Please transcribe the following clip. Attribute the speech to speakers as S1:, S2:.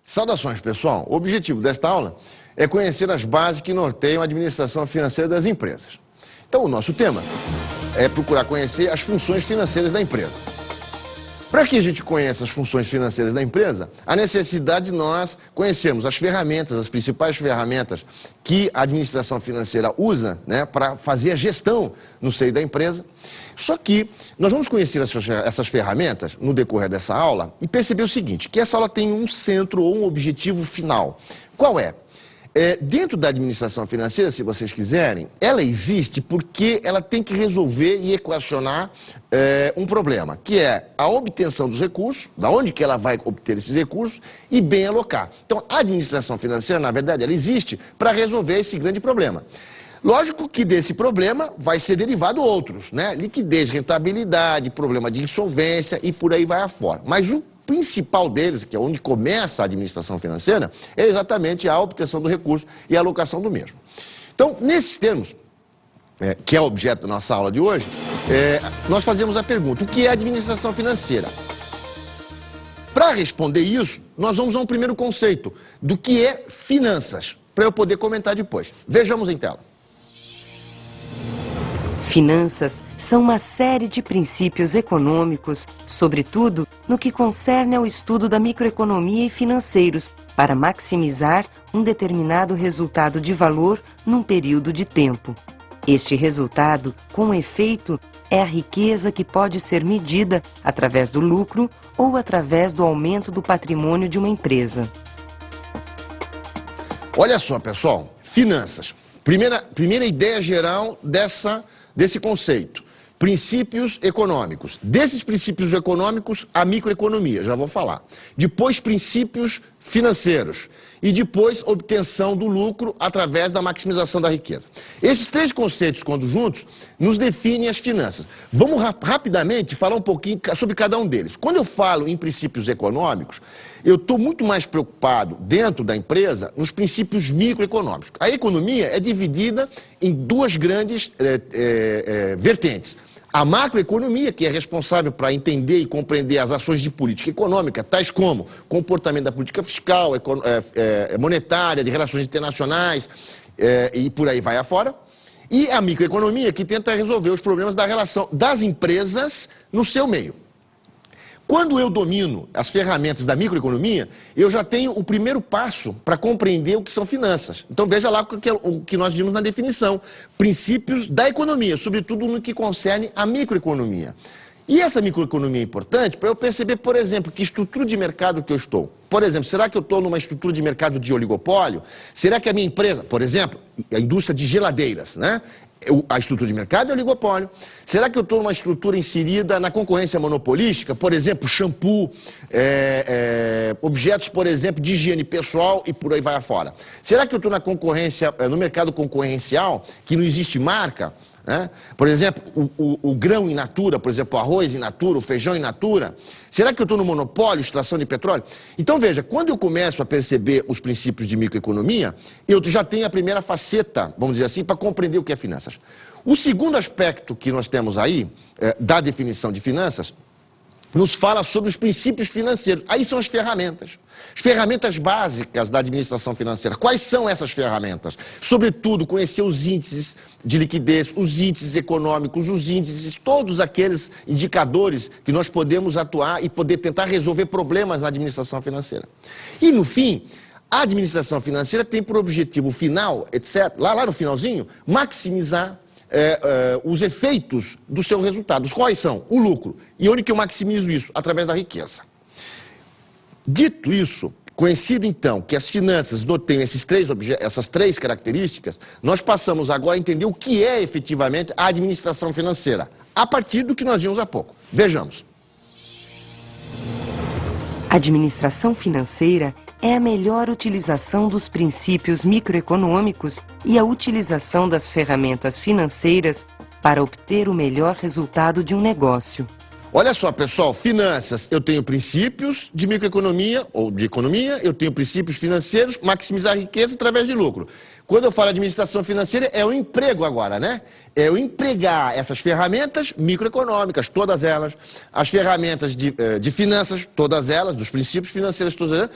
S1: Saudações, pessoal! O objetivo desta aula é conhecer as bases que norteiam a administração financeira das empresas. Então, o nosso tema é procurar conhecer as funções financeiras da empresa. Para que a gente conheça as funções financeiras da empresa, há necessidade de nós conhecermos as ferramentas, as principais ferramentas que a administração financeira usa, né, para fazer a gestão no seio da empresa. Só que nós vamos conhecer essas ferramentas no decorrer dessa aula e perceber o seguinte, que essa aula tem um centro ou um objetivo final. Qual é? Dentro da administração financeira, se vocês quiserem, ela existe porque ela tem que resolver e equacionar um problema, que é a obtenção dos recursos, da onde que ela vai obter esses recursos e bem alocar. Então, a administração financeira, na verdade, ela existe para resolver esse grande problema. Lógico que desse problema vai ser derivado outros, né? Liquidez, rentabilidade, problema de insolvência e por aí vai afora. Mas o principal deles, que é onde começa a administração financeira, é exatamente a obtenção do recurso e a alocação do mesmo. Então, nesses termos, que é o objeto da nossa aula de hoje, nós fazemos a pergunta, o que é administração financeira? Para responder isso, nós vamos a um primeiro conceito, do que é finanças, para eu poder comentar depois. Vejamos em tela.
S2: Finanças são uma série de princípios econômicos, sobretudo no que concerne ao estudo da microeconomia e financeiros, para maximizar um determinado resultado de valor num período de tempo. Este resultado, com efeito, é a riqueza que pode ser medida através do lucro ou através do aumento do patrimônio de uma empresa.
S1: Olha só, pessoal, finanças. Primeira ideia geral desse conceito, princípios econômicos. Desses princípios econômicos, a microeconomia, já vou falar. Depois, princípios financeiros. E depois, obtenção do lucro através da maximização da riqueza. Esses três conceitos, quando juntos, nos definem as finanças. Vamos rapidamente falar um pouquinho sobre cada um deles. Quando eu falo em princípios econômicos, eu estou muito mais preocupado, dentro da empresa, nos princípios microeconômicos. A economia é dividida em duas grandes vertentes. A macroeconomia, que é responsável para entender e compreender as ações de política econômica, tais como comportamento da política fiscal, monetária, de relações internacionais e por aí vai afora. E a microeconomia, que tenta resolver os problemas da relação das empresas no seu meio. Quando eu domino as ferramentas da microeconomia, eu já tenho o primeiro passo para compreender o que são finanças. Então veja lá o que nós vimos na definição. Princípios da economia, sobretudo no que concerne a microeconomia. E essa microeconomia é importante para eu perceber, por exemplo, que estrutura de mercado que eu estou. Por exemplo, será que eu estou numa estrutura de mercado de oligopólio? Será que a minha empresa, por exemplo, a indústria de geladeiras, né? A estrutura de mercado é oligopólio. Será que eu estou numa estrutura inserida na concorrência monopolística? Por exemplo, shampoo, objetos, por exemplo, de higiene pessoal e por aí vai afora. Será que eu estou na concorrência, no mercado concorrencial, que não existe marca? Né? Por exemplo, o grão in natura, por exemplo, o arroz in natura, o feijão in natura. Será que eu estou no monopólio, extração de petróleo? Então veja, quando eu começo a perceber os princípios de microeconomia, eu já tenho a primeira faceta, vamos dizer assim, para compreender o que é finanças. O segundo aspecto que nós temos aí, da definição de finanças, nos fala sobre os princípios financeiros. Aí são as ferramentas básicas da administração financeira. Quais são essas ferramentas? Sobretudo, conhecer os índices de liquidez, os índices econômicos, os índices, todos aqueles indicadores que nós podemos atuar e poder tentar resolver problemas na administração financeira. E, no fim, a administração financeira tem por objetivo final, etc., lá no finalzinho, maximizar os efeitos dos seus resultados. Quais são? O lucro. E onde que eu maximizo isso? Através da riqueza. Dito isso, conhecido então que as finanças têm essas três características, nós passamos agora a entender o que é efetivamente a administração financeira, a partir do que nós vimos há pouco. Vejamos.
S2: Administração financeira é a melhor utilização dos princípios microeconômicos e a utilização das ferramentas financeiras para obter o melhor resultado de um negócio.
S1: Olha só, pessoal, finanças, eu tenho princípios de microeconomia ou de economia, eu tenho princípios financeiros, maximizar a riqueza através de lucro. Quando eu falo administração financeira, é o emprego agora, né? É eu empregar essas ferramentas microeconômicas, todas elas, as ferramentas de finanças, todas elas, dos princípios financeiros, todas elas,